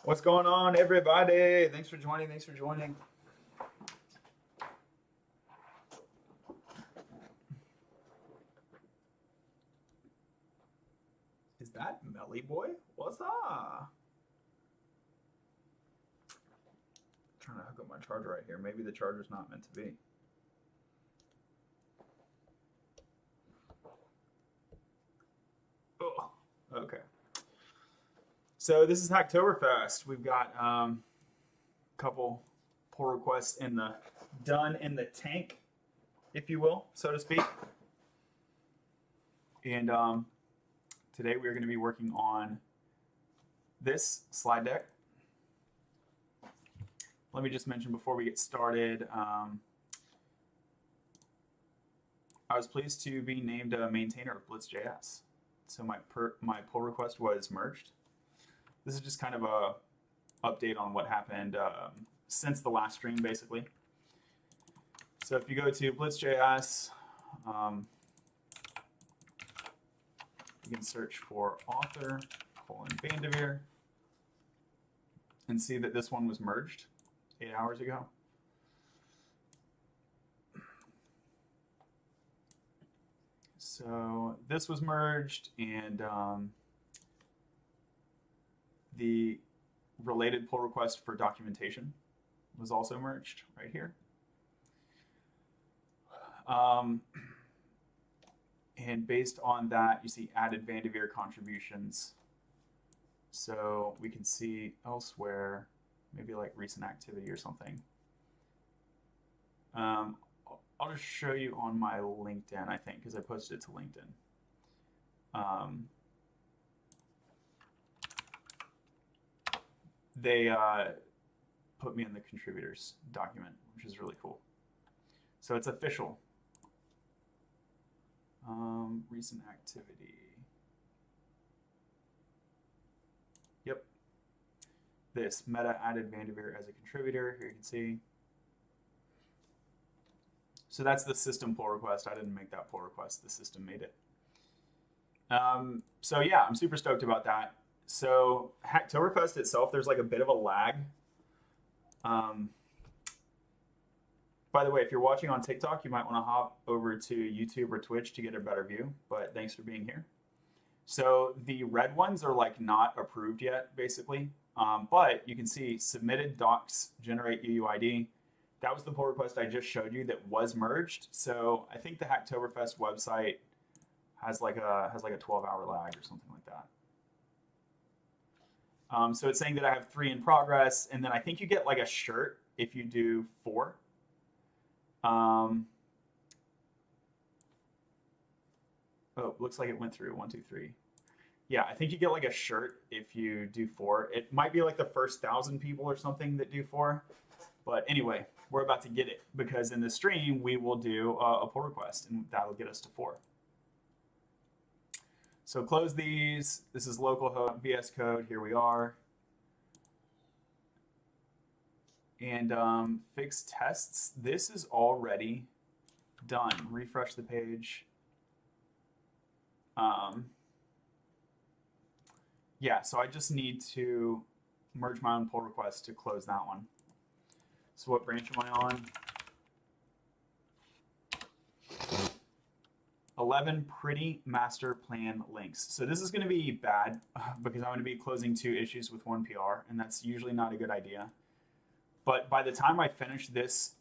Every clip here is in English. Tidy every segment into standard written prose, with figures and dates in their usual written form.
What's going on, everybody? Thanks for joining. Thanks for joining. Is that Melly Boy? What's up? Trying to hook up my charger right here. Maybe the charger's not meant to be. Oh, okay. So this is Hacktoberfest. We've got a couple pull requests in the tank, if you will, so to speak. And today we are going to be working on this slide deck. Let me just mention before we get started, I was pleased to be named a maintainer of Blitz.js. So my pull request was merged. This is just kind of a update on what happened since the last stream, basically. So if you go to Blitz.js, you can search for author :Vanderveer and see that this one was merged 8 hours ago. So this was merged, and the related pull request for documentation was also merged right here. And based on that, you see added Vanderveer contributions. So we can see elsewhere, maybe like recent activity or something. I'll just show you on my LinkedIn, I think, because I posted it to LinkedIn. They put me in the contributors document, which is really cool. So it's official. Recent activity. Yep. This Meta added Vanderveer as a contributor. Here you can see. So that's the system pull request. I didn't make that pull request. The system made it. So yeah, I'm super stoked about that. So Hacktoberfest itself, there's like a bit of a lag. By the way, if you're watching on TikTok, you might want to hop over to YouTube or Twitch to get a better view, but thanks for being here. So the red ones are like not approved yet, basically. But you can see submitted docs generate UUID. That was the pull request I just showed you that was merged. So I think the Hacktoberfest website has like a 12-hour lag or something like that. So it's saying that I have 3 in progress, and then I think you get like a shirt if you do 4. Oh, looks like it went through 1, 2, 3. Yeah, I think you get like a shirt if you do 4. It might be like the first 1,000 people or something that do 4. But anyway, we're about to get it because in the stream we will do a pull request, and that'll get us to 4. So close these. This is localhost VS Code. Here we are. And fix tests. This is already done. Refresh the page. Yeah, so I just need to merge my own pull request to close that one. So what branch am I on? 11 pretty master plan links. So this is going to be bad because I'm going to be closing 2 issues with 1 PR, and that's usually not a good idea. But by the time I finish this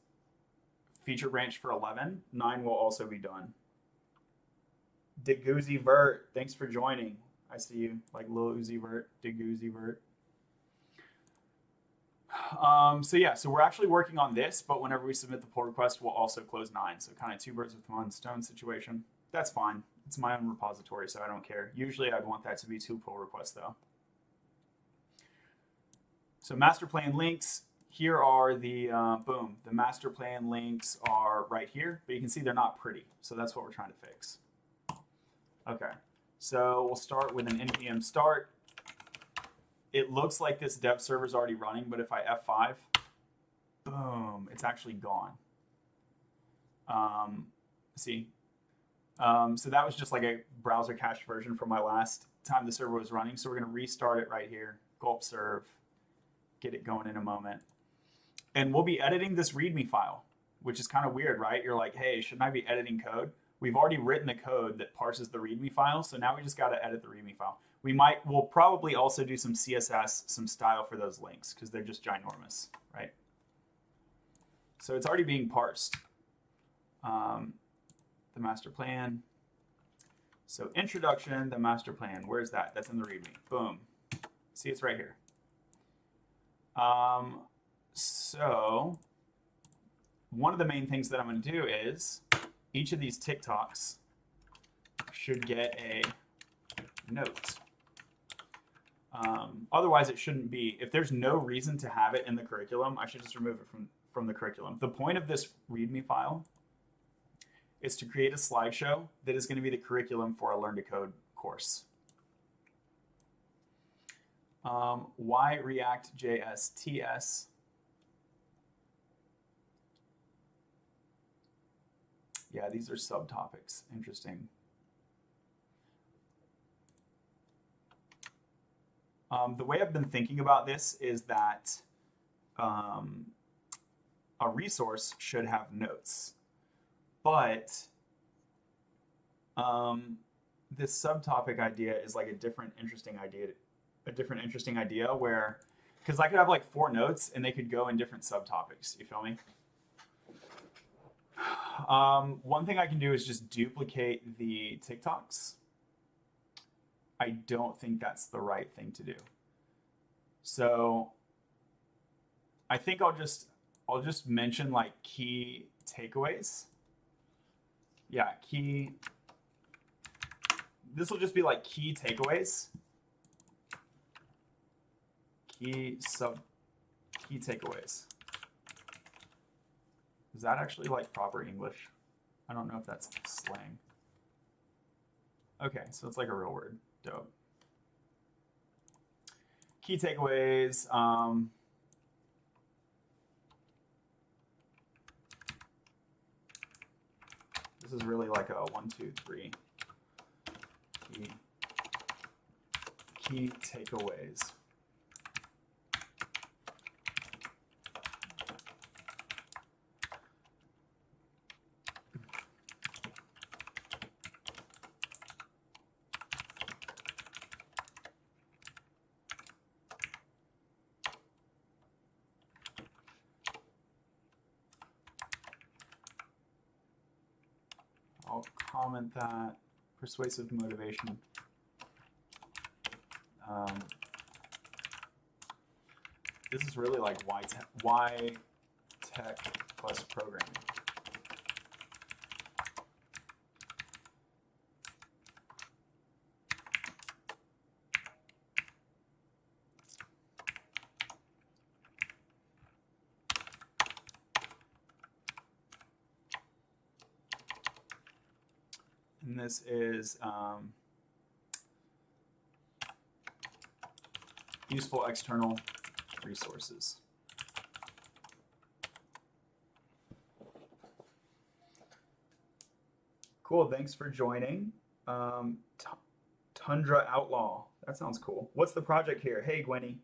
feature branch for 11, 9 will also be done. Digoozy Vert, thanks for joining. I see you, like Lil Uzi Vert, Digoozy Vert. So yeah, so we're actually working on this, but whenever we submit the pull request, we'll also close 9. So kind of 2 birds with 1 stone situation. That's fine. It's my own repository, so I don't care. Usually I'd want that to be 2 pull requests though. So master plan links, here are the, boom, the master plan links are right here, but you can see they're not pretty. So that's what we're trying to fix. Okay, so we'll start with an Npm Start. It looks like this dev server is already running, but if I F5, boom, it's actually gone. See? So that was just like a browser cached version from my last time the server was running. So we're going to restart it right here, gulp serve, get it going in a moment. And we'll be editing this README file, which is kind of weird, right? You're like, hey, shouldn't I be editing code? We've already written the code that parses the README file, so now we just got to edit the README file. We'll probably also do some CSS, some style for those links, because they're just ginormous, right? So it's already being parsed. The master plan. So introduction, the master plan. Where's that? That's in the README. Boom. See, it's right here. So one of the main things that I'm going to do is each of these TikToks should get a note. Otherwise, it shouldn't be. If there's no reason to have it in the curriculum, I should just remove it from the curriculum. The point of this README file is to create a slideshow that is going to be the curriculum for a Learn to Code course. Why React JS TS? Yeah, these are subtopics. Interesting. The way I've been thinking about this is that a resource should have notes. But this subtopic idea is like a different interesting idea where, because I could have like 4 notes and they could go in different subtopics. You feel me? One thing I can do is just duplicate the TikToks. I don't think that's the right thing to do. So I think I'll just mention like key takeaways. Yeah, this will just be like key takeaways. Key takeaways. Is that actually like proper English? I don't know if that's slang. Okay, so it's like a real word. Dope. Key takeaways. This is really like a 1, 2, 3. Key takeaways. I'll comment that. Persuasive motivation. This is really like why tech plus programming. And this is useful external resources. Cool, thanks for joining. Tundra Outlaw, that sounds cool. What's the project here? Hey, Gwenny.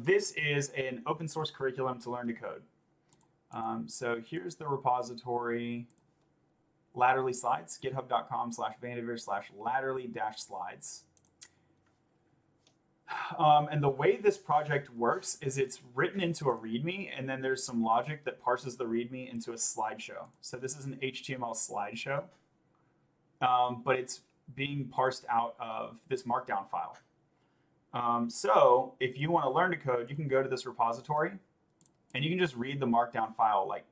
This is an open source curriculum to learn to code. So here's the repository. Latterly slides, github.com/vanderveer/latterly-slides. And the way this project works is it's written into a README, and then there's some logic that parses the README into a slideshow. So this is an HTML slideshow, but it's being parsed out of this Markdown file. So if you want to learn to code, you can go to this repository, and you can just read the Markdown file. Like,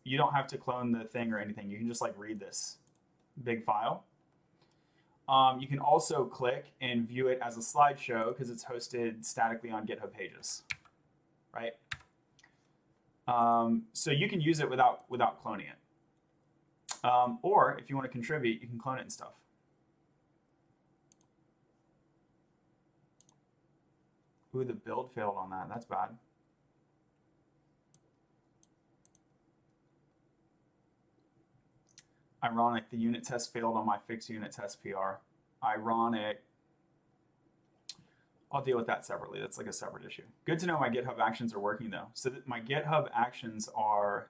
you don't have to clone the thing or anything. You can just like read this big file. You can also click and view it as a slideshow because it's hosted statically on GitHub pages, right? So you can use it without cloning it. Or if you want to contribute, you can clone it and stuff. Ooh, the build failed on that. That's bad. Ironic, the unit test failed on my fixed unit test PR. Ironic. I'll deal with that separately. That's like a separate issue. Good to know my GitHub Actions are working though. So that my GitHub Actions are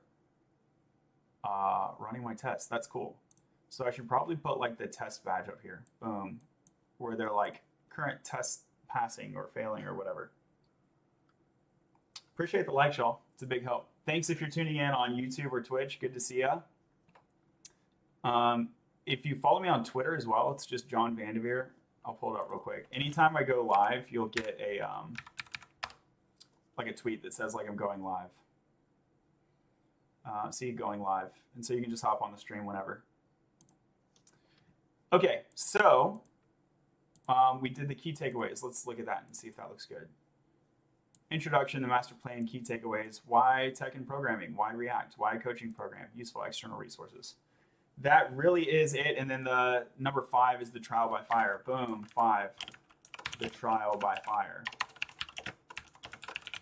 running my tests. That's cool. So I should probably put like the test badge up here. Boom. Where they're like current test passing or failing or whatever. Appreciate the like, y'all. It's a big help. Thanks if you're tuning in on YouTube or Twitch. Good to see ya. If you follow me on Twitter as well, it's just John Vanderveer. I'll pull it up real quick. Anytime I go live, you'll get a like a tweet that says like I'm going live. See, going live. And so you can just hop on the stream whenever. Okay, so we did the key takeaways. Let's look at that and see if that looks good. Introduction, the master plan, key takeaways. Why tech and programming? Why React? Why a coaching program? Useful external resources. That really is it. And then the number 5 is the trial by fire. Boom, 5, the trial by fire.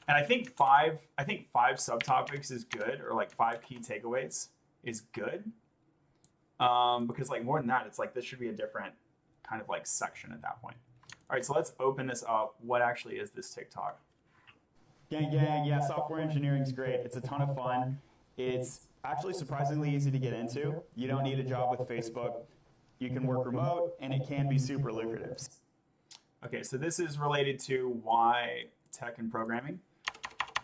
And I think five subtopics is good, or like 5 key takeaways is good. Because like more than that, it's like this should be a different kind of like section at that point. All right, so let's open this up. What actually is this TikTok? Gang, yeah, software engineering is great. It's a ton of fun. It's actually surprisingly easy to get into. You don't need a job with Facebook. You can work remote, and it can be super lucrative. Okay, so this is related to why tech and programming.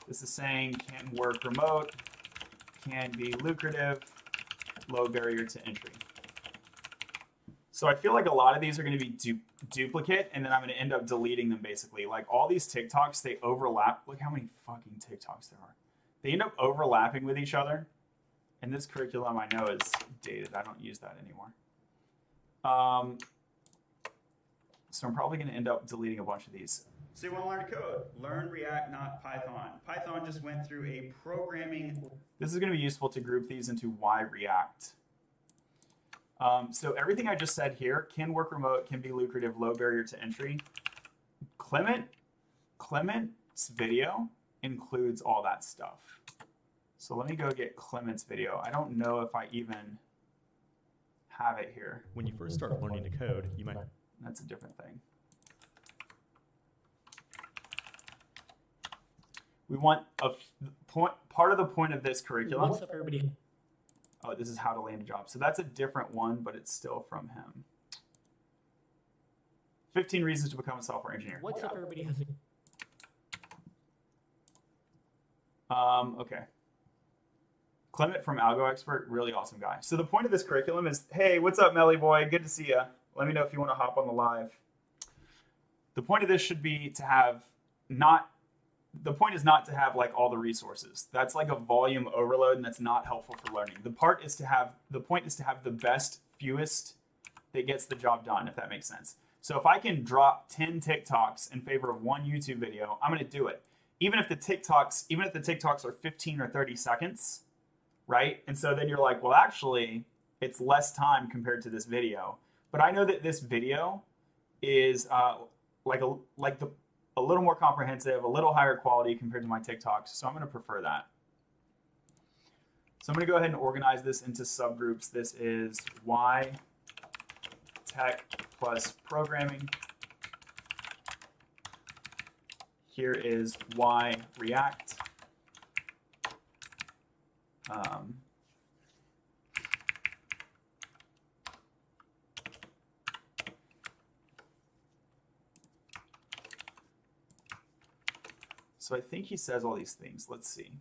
This is saying can work remote, can be lucrative, low barrier to entry. So I feel like a lot of these are going to be duplicate, and then I'm going to end up deleting them basically. Like all these TikToks, they overlap. Look how many fucking TikToks there are. They end up overlapping with each other. And this curriculum I know is dated. I don't use that anymore. So I'm probably going to end up deleting a bunch of these. So you want to learn to code. Learn React, not Python. Python just went through a programming. This is going to be useful to group these into why React. So everything I just said here, can work remote, can be lucrative, low barrier to entry. Clement's video includes all that stuff. So let me go get Clement's video. I don't know if I even have it here. When you first start learning to code, you might... That's a different thing. We want a part of the point of this curriculum. What's up, everybody? Oh, this is how to land a job. So that's a different one, but it's still from him. 15 reasons to become a software engineer. What's up, everybody? Okay. Clement from Algo Expert, really awesome guy. So the point of this curriculum is, hey, what's up, Melly boy? Good to see ya. Let me know if you want to hop on the live. The point of this should be to have the point is not to have like all the resources. That's like a volume overload, and that's not helpful for learning. The point is to have the best, fewest that gets the job done, if that makes sense. So if I can drop 10 TikToks in favor of one YouTube video, I'm going to do it. Even if the TikToks are 15 or 30 seconds, right? And so then you're like, well, actually, it's less time compared to this video. But I know that this video is a little more comprehensive, a little higher quality compared to my TikToks. So I'm going to prefer that. So I'm going to go ahead and organize this into subgroups. This is why tech plus programming. Here is why React. So I think he says all these things. Let's see.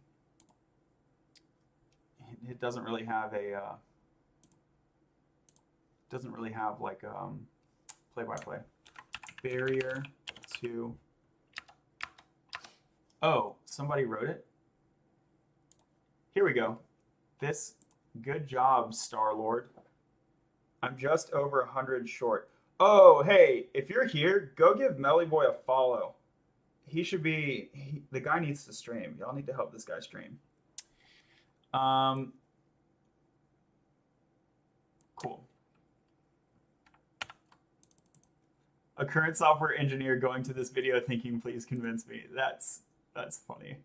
It doesn't really have a like play-by-play. Barrier to. Oh, somebody wrote it. Here we go. This, good job, Star-Lord. I'm just over 100 short. Oh, hey, if you're here, go give Melly Boy a follow. He should be, the guy needs to stream. Y'all need to help this guy stream. Cool. A current software engineer going to this video thinking, please convince me. That's funny.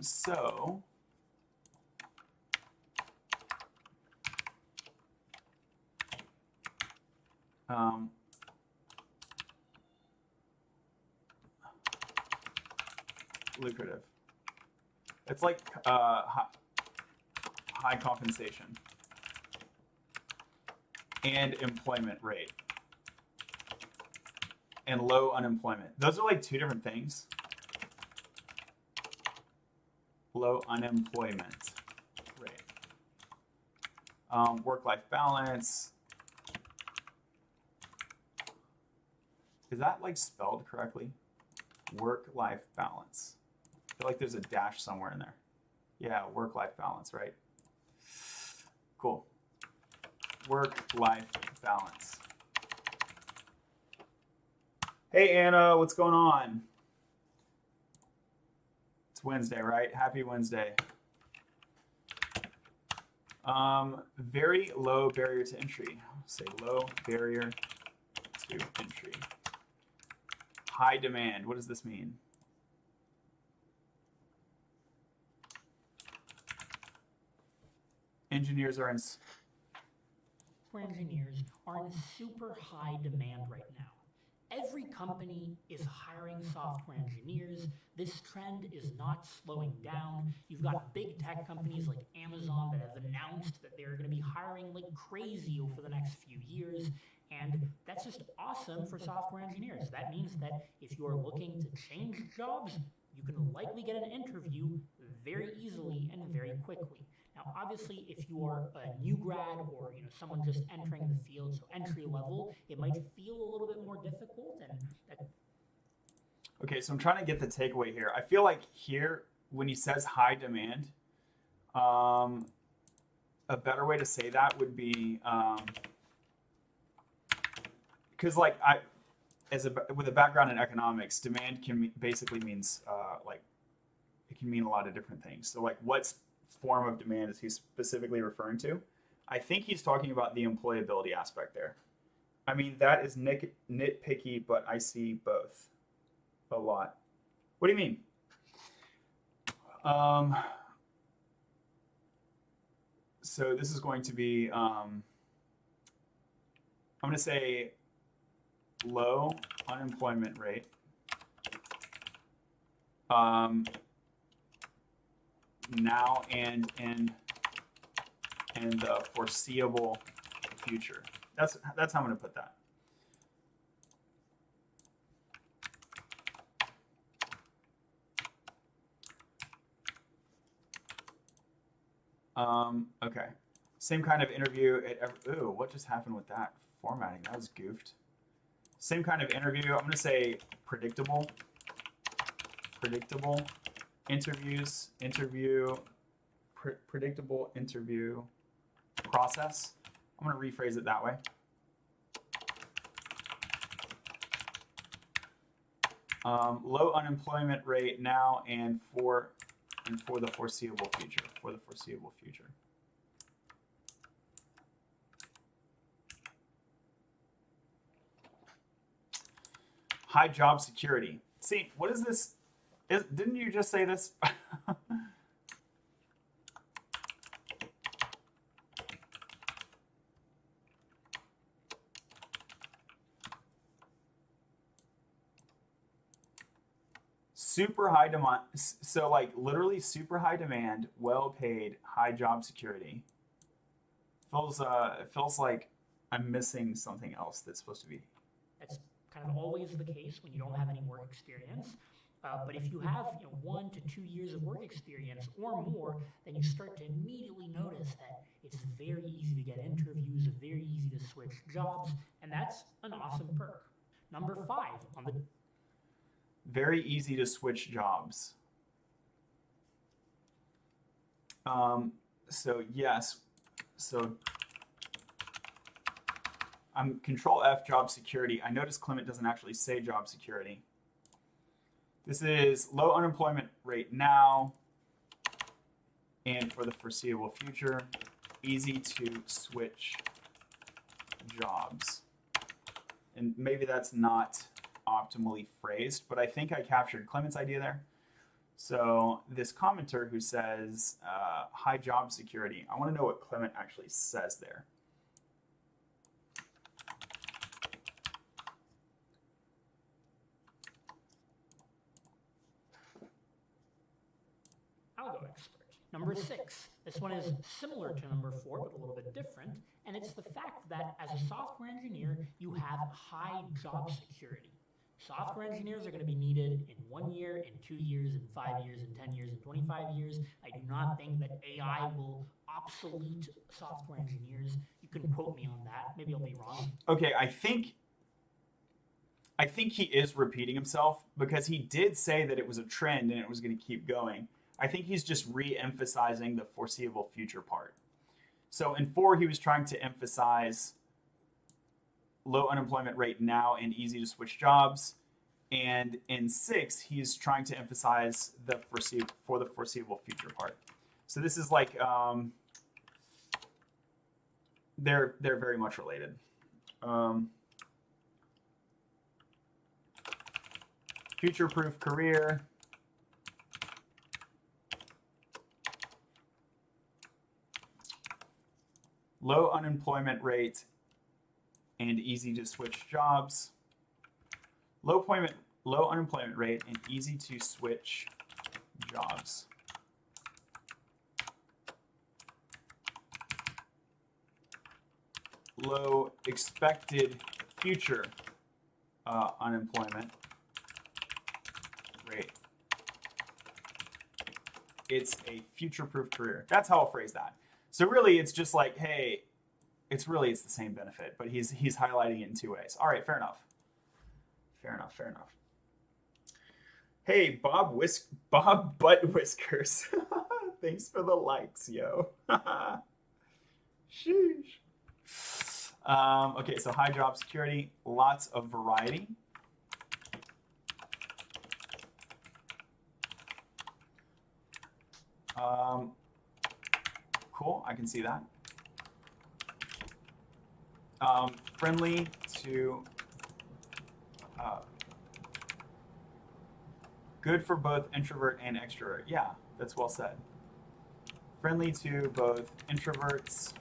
So Lucrative. It's like high compensation and employment rate and low unemployment. Those are like two different things. Low unemployment rate. Work-life balance. Is that like spelled correctly? Work-life balance. I feel like there's a dash somewhere in there. Yeah, work-life balance, right? Cool. Work-life balance. Hey, Anna, what's going on? It's Wednesday, right? Happy Wednesday. Very low barrier to entry. Say low barrier to entry. High demand. What does this mean? Engineers are in. Software engineers are in super high demand right now. Every company is hiring software engineers. This trend is not slowing down. You've got big tech companies like Amazon that have announced that they're going to be hiring like crazy over the next few years. And that's just awesome for software engineers. That means that if you're looking to change jobs, you can likely get an interview very easily and very quickly. Now, obviously, if you are a new grad or someone just entering the field, so entry level, it might feel a little bit more difficult. Okay, so I'm trying to get the takeaway here. I feel like here, when he says high demand, a better way to say that would be because with a background in economics, demand can basically means it can mean a lot of different things. So like what's form of demand is he specifically referring to? I think he's talking about the employability aspect there. I mean, that is nitpicky, but I see both a lot. What do you mean? So this is going to be, I'm going to say low unemployment rate. Now and in the foreseeable future. That's how I'm going to put that. Okay. Same kind of interview at ooh, what just happened with that formatting? That was goofed. Same kind of interview. I'm going to say predictable. Predictable interviews, predictable interview process. I'm going to rephrase it that way. Low unemployment rate now and for the foreseeable future. For the foreseeable future. High job security. See, what is this? Didn't you just say this? Super high demand. So like literally super high demand, well paid, high job security. Feels like I'm missing something else that's supposed to be. That's kind of always the case when you don't have any work experience. But if you have 1 to 2 years of work experience or more, then you start to immediately notice that it's very easy to get interviews, very easy to switch jobs, and that's an awesome perk. Number 5 on the... Very easy to switch jobs. So yes, so I'm Control F job security. I noticed Clement doesn't actually say job security. This is low unemployment rate now and for the foreseeable future. Easy to switch jobs. And maybe that's not optimally phrased, but I think I captured Clement's idea there. So this commenter who says high job security, I want to know what Clement actually says there. algo expert. Number 6, this one is similar to number 4, but a little bit different, and it's the fact that as a software engineer, you have high job security. Software engineers are going to be needed in 1 year, in 2 years, in 5 years, in 10 years, in 25 years. I do not think that AI will obsolete software engineers. You can quote me on that. Maybe I'll be wrong. Okay, I think he is repeating himself because he did say that it was a trend and it was going to keep going. I think he's just re-emphasizing the foreseeable future part. So in 4, he was trying to emphasize low unemployment rate now and easy to switch jobs. And in 6, he's trying to emphasize the foreseeable future part. So this is like, they're very much related. Future-proof career. Low unemployment rate and easy to switch jobs. Low unemployment rate and easy to switch jobs. Low expected future unemployment rate. It's a future-proof career. That's how I'll phrase that. So really, it's just like, hey, it's the same benefit, but he's highlighting it in 2 ways. All right, fair enough. Fair enough. Hey, Bob Butt Whiskers. Thanks for the likes, yo. Sheesh. Okay, so high job security, lots of variety. Cool, I can see that. Friendly to good for both introvert and extrovert. Yeah, that's well said. Friendly to both introverts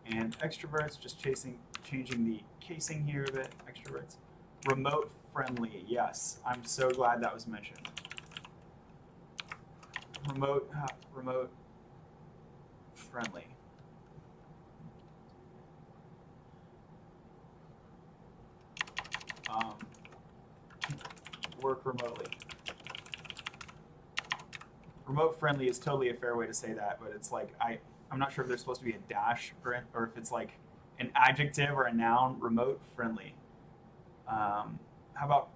and extroverts. Just changing the casing here a bit. Extroverts. Remote friendly. Yes, I'm so glad that was mentioned. Remote friendly. Work remotely. Remote friendly is totally a fair way to say that, but it's like I'm not sure if there's supposed to be a dash or if it's like an adjective or a noun. Remote friendly. How about?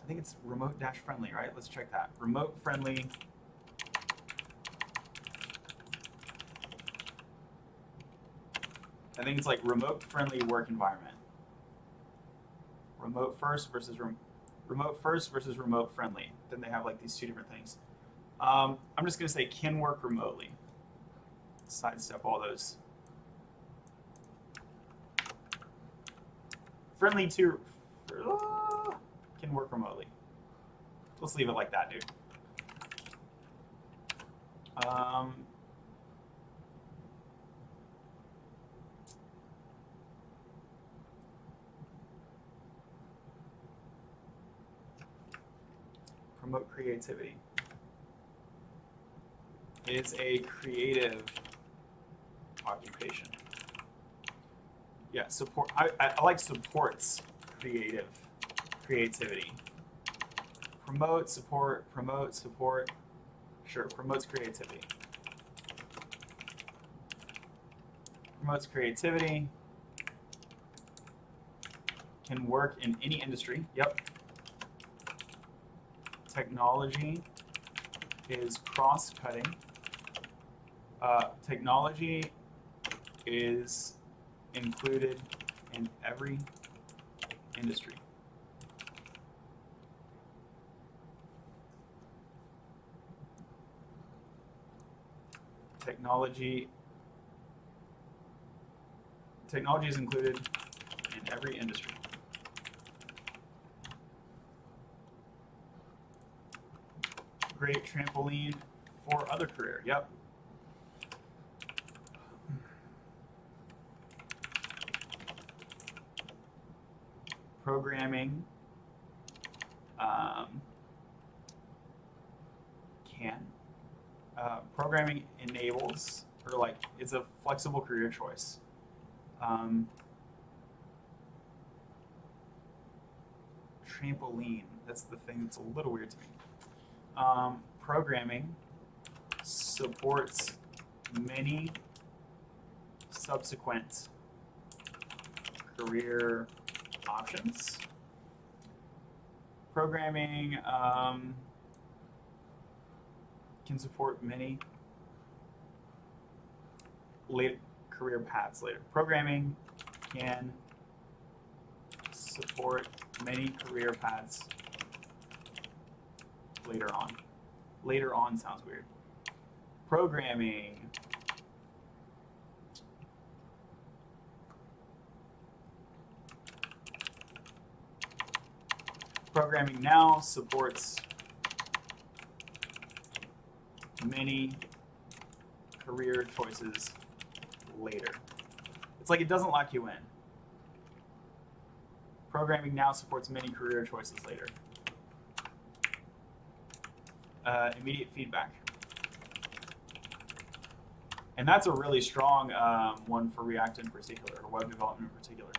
I think it's remote dash friendly, right? Let's check that. Remote friendly. I think it's like remote friendly work environment. Remote first versus remote friendly. Then they have like these 2 different things. I'm just going to say can work remotely. Sidestep all those. Friendly to can work remotely. Let's leave it like that, dude. Promote creativity. Is a creative occupation. Yeah, support. I like supports creativity. Promote, support. Sure, promotes creativity. Promotes creativity. Can work in any industry. Yep. Technology is cross-cutting. Technology is included in every industry. Technology is included in every industry. Great trampoline for other career. Yep. Programming can. Programming enables, or like, it's a flexible career choice. Trampoline, that's the thing that's a little weird to me. Programming supports many subsequent career options. Programming can support many career paths later. Programming can support many career paths later on. Later on sounds weird. Programming now supports many career choices later. It's like it doesn't lock you in. Programming now supports many career choices later. Immediate feedback. And that's a really strong one for React in particular, or web development in particular.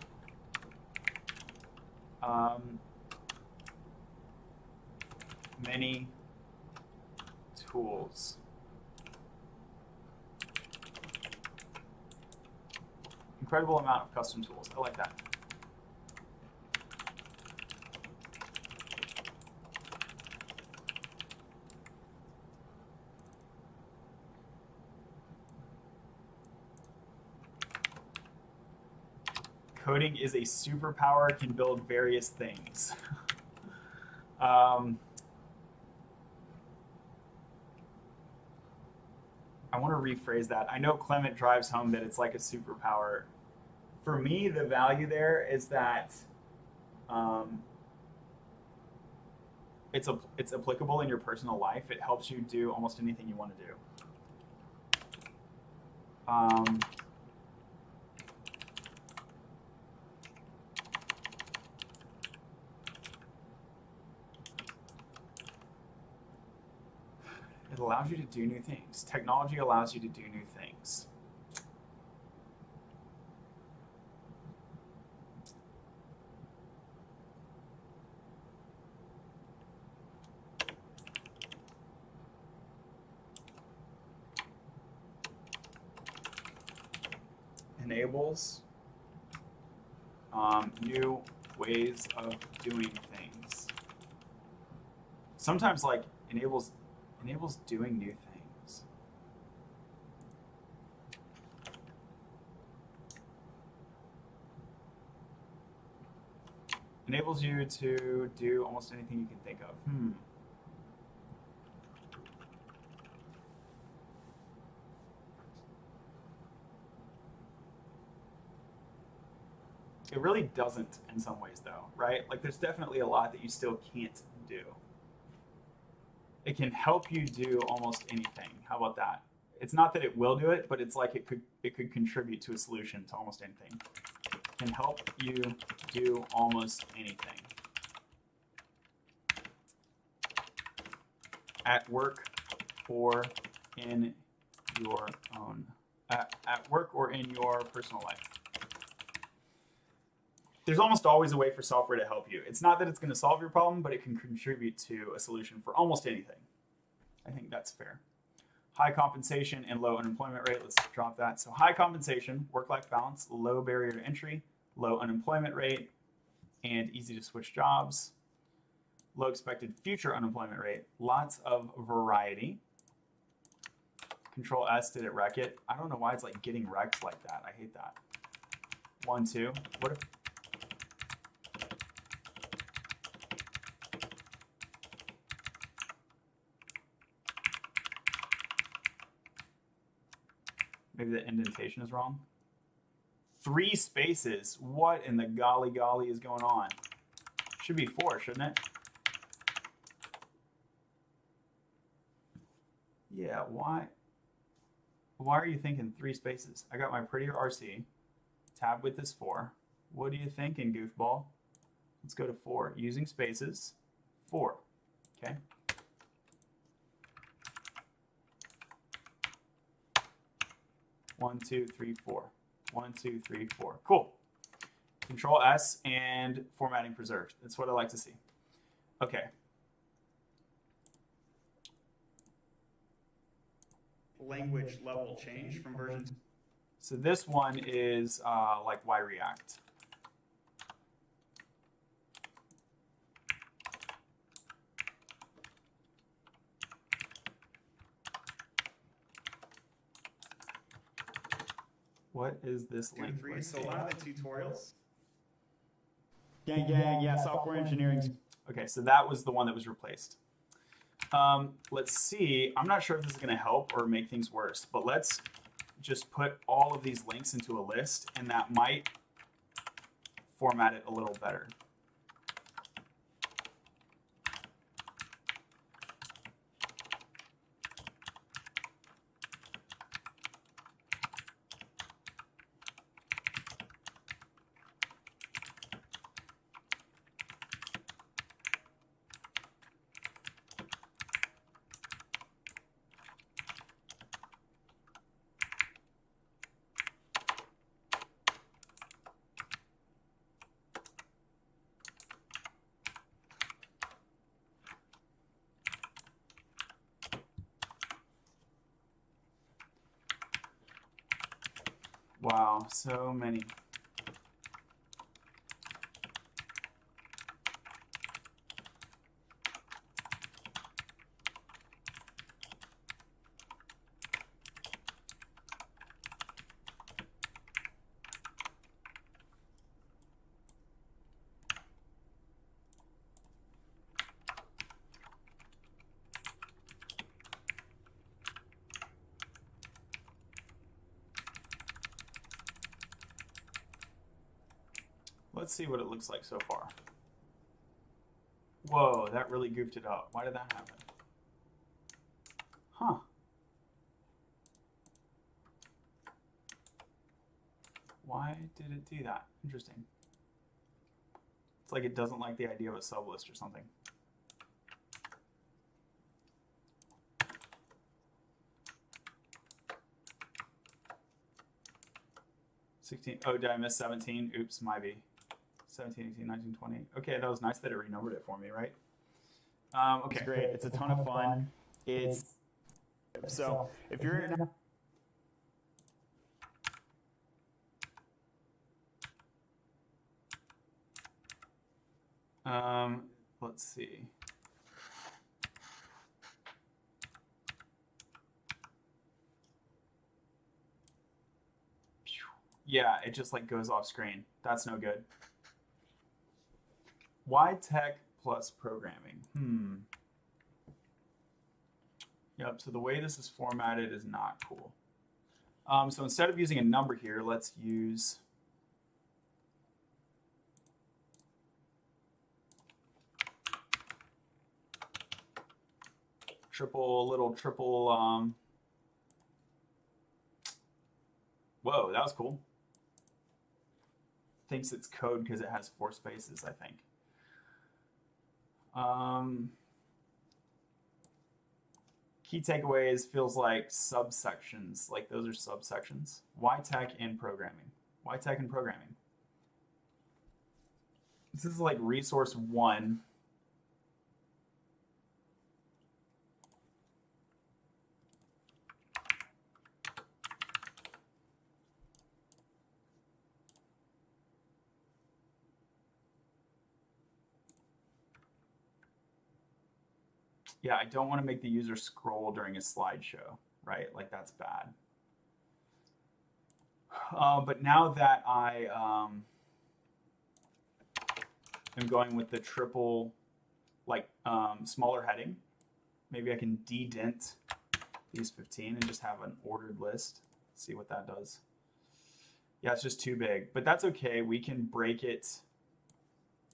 Many tools. Incredible amount of custom tools. I like that. Coding is a superpower, can build various things. I want to rephrase that. I know Clement drives home that it's like a superpower. For me, the value there is that it's applicable in your personal life. It helps you do almost anything you want to do. It allows you to do new things. Technology allows you to do new things. Enables new ways of doing things. Sometimes like enables doing new things. Enables you to do almost anything you can think of. It really doesn't in some ways though, right? Like there's definitely a lot that you still can't do. It can help you do almost anything. How about that? It's not that it will do it, but it's like it could contribute to a solution to almost anything. It can help you do almost anything. At work or in your own, at work or in your personal life. There's almost always a way for software to help you. It's not that it's going to solve your problem, but it can contribute to a solution for almost anything. I think that's fair. High compensation and low unemployment rate. Let's drop that. So high compensation, work-life balance, low barrier to entry, low unemployment rate, and easy to switch jobs. Low expected future unemployment rate. Lots of variety. Control S, did it wreck it? I don't know why it's like getting wrecked like that. I hate that. 1, 2. What if... Maybe the indentation is wrong. 3 spaces. What in the golly golly is going on? Should be 4, shouldn't it? Yeah, why? Why are you thinking 3 spaces? I got my prettier RC. Tab width is 4. What are you thinking, goofball? Let's go to 4. Using spaces. 4. Okay. 1, 2, 3, 4. 1, 2, 3, 4. Cool. Control S and formatting preserved. That's what I like to see. Okay. Language level change from version. So this one is like why React. What is this link? So a lot of the tutorials. Gang, yeah, software engineering. Okay, so that was the one that was replaced. Let's see. I'm not sure if this is going to help or make things worse, but let's just put all of these links into a list, and that might format it a little better. Wow, so many. Let's see what it looks like so far. Whoa, that really goofed it up. Why did that happen? Huh. Why did it do that? Interesting. It's like it doesn't like the idea of a sublist or something. Oh, did I miss 17? Oops, might be. 17, 18, 19, 20. Okay, that was nice that it renumbered it for me, right? Okay. It's great. It's a ton of fun. It's so if you're in let's see. Yeah, it just like goes off screen. That's no good. Why tech plus programming? Yep, so the way this is formatted is not cool. So instead of using a number here, let's use little triple, whoa, that was cool. Thinks it's code because it has 4 spaces, I think. Key takeaways feels like subsections, like those are subsections. Why tech in programming? Why tech in programming? This is like resource 1. Yeah, I don't want to make the user scroll during a slideshow, right? Like that's bad. But now that I am going with the triple, like smaller heading, maybe I can dedent these 15 and just have an ordered list. See what that does. Yeah, it's just too big, but that's okay. We can break it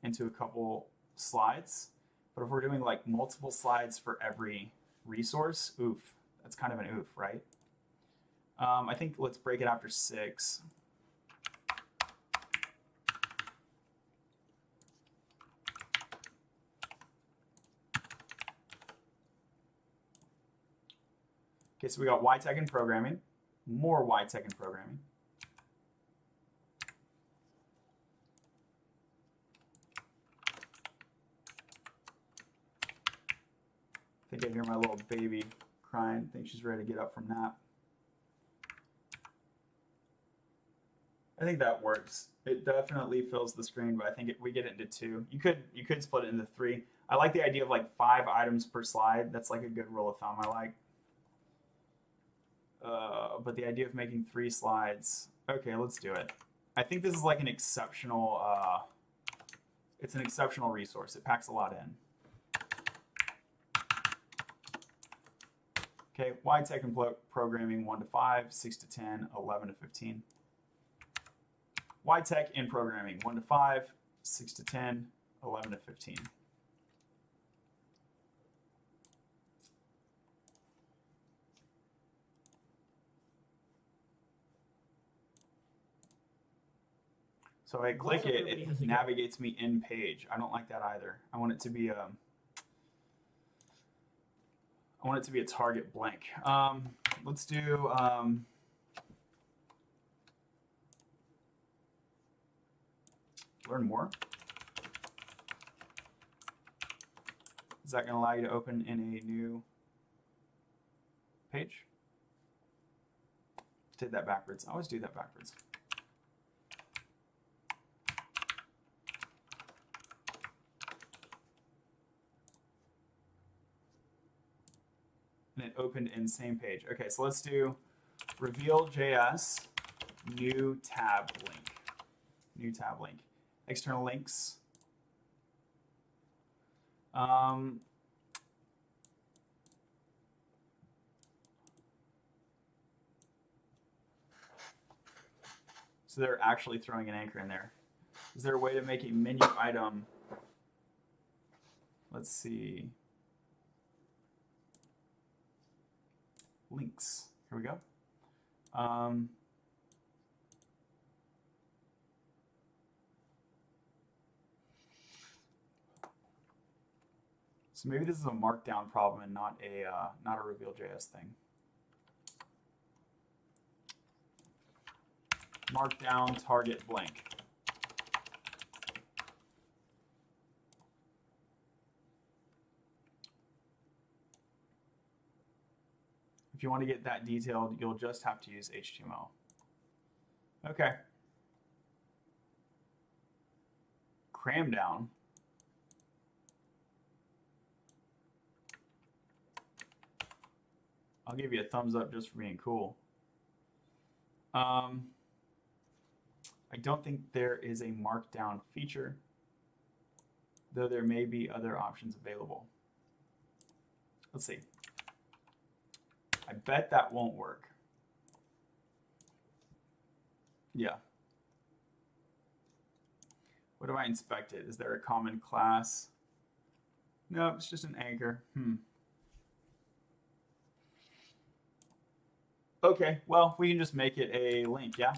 into a couple slides. But if we're doing like multiple slides for every resource, oof, that's kind of an oof, right? I think let's break it after 6. Okay, so we got why tech in programming. more Y-Tech in programming. I think I hear my little baby crying. I think she's ready to get up from nap. I think that works. It definitely fills the screen, but I think we get it into 2. You could split it into 3. I like the idea of like 5 items per slide. That's like a good rule of thumb I like. But the idea of making 3 slides, okay, let's do it. I think this is like an exceptional, it's an exceptional resource. It packs a lot in. Okay, Y-Tech and programming 1 to 5, 6 to 10, 11 to 15. Y-Tech in programming 1 to 5, 6 to 10, 11 to 15. So if I click it, it navigates me in page. I don't like that either. I want it to be a target blank. Let's do learn more. Is that going to allow you to open in a new page? Did that backwards. I always do that backwards. And it opened in same page. Okay, so let's do reveal.js new tab link. New tab link. External links. So they're actually throwing an anchor in there. Is there a way to make a menu item? Let's see. Links. Here we go. So maybe this is a Markdown problem and not a reveal.js thing. Markdown target blank. If you want to get that detailed, you'll just have to use HTML. Okay. Cram down. I'll give you a thumbs up just for being cool. I don't think there is a Markdown feature, though there may be other options available. Let's see. I bet that won't work. Yeah. What have I inspected? Is there a common class? No, it's just an anchor. Okay, well, we can just make it a link, yeah?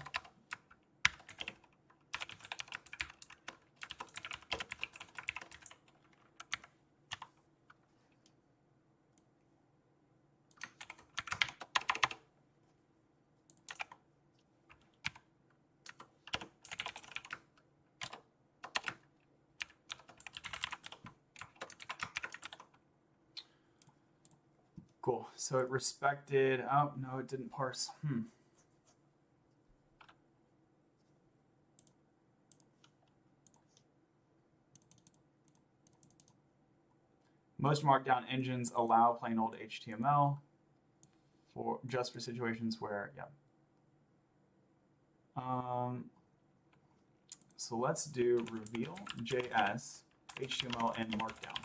Cool. So it respected, oh, no, it didn't parse. Most Markdown engines allow plain old HTML just for situations where, yeah. So let's do reveal.js, HTML, and Markdown.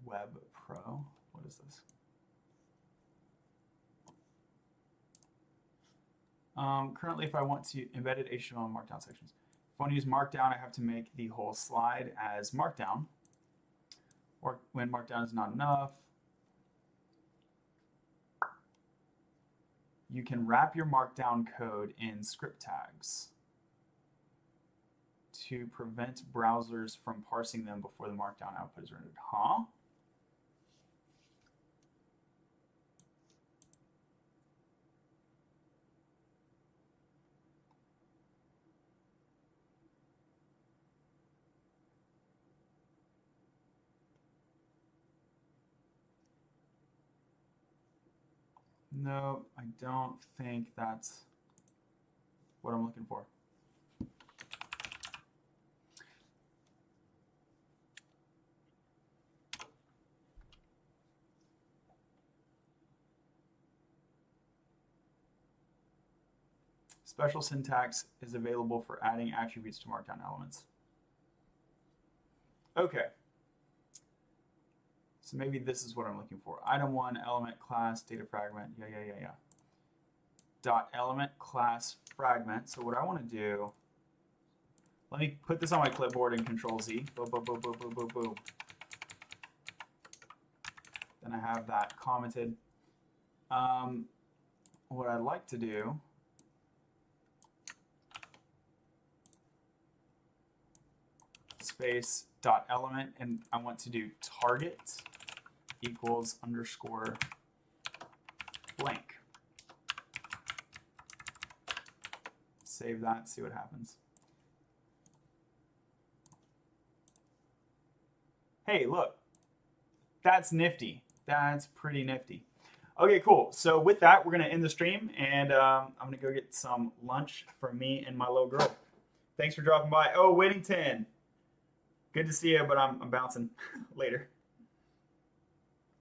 Web Pro. What is this? Currently, if I want to embedded HTML and Markdown sections, if I want to use Markdown, I have to make the whole slide as Markdown. Or when Markdown is not enough, you can wrap your Markdown code in script tags to prevent browsers from parsing them before the Markdown output is rendered. Huh? No, I don't think that's what I'm looking for. Special syntax is available for adding attributes to Markdown elements. Okay. So maybe this is what I'm looking for. Item 1, element class, data fragment, yeah. Dot element class fragment. So what I want to do, let me put this on my clipboard and Control Z. Boom, boom, boom, boom, boom, boom, boom. Then I have that commented. What I'd like to do space dot element, and I want to do target equals underscore blank. Save that, see what happens. Hey, look, that's nifty. That's pretty nifty. Okay, cool. So with that, we're gonna end the stream, and I'm gonna go get some lunch for me and my little girl. Thanks for dropping by. Oh, Whittington. Good to see you, but I'm bouncing later.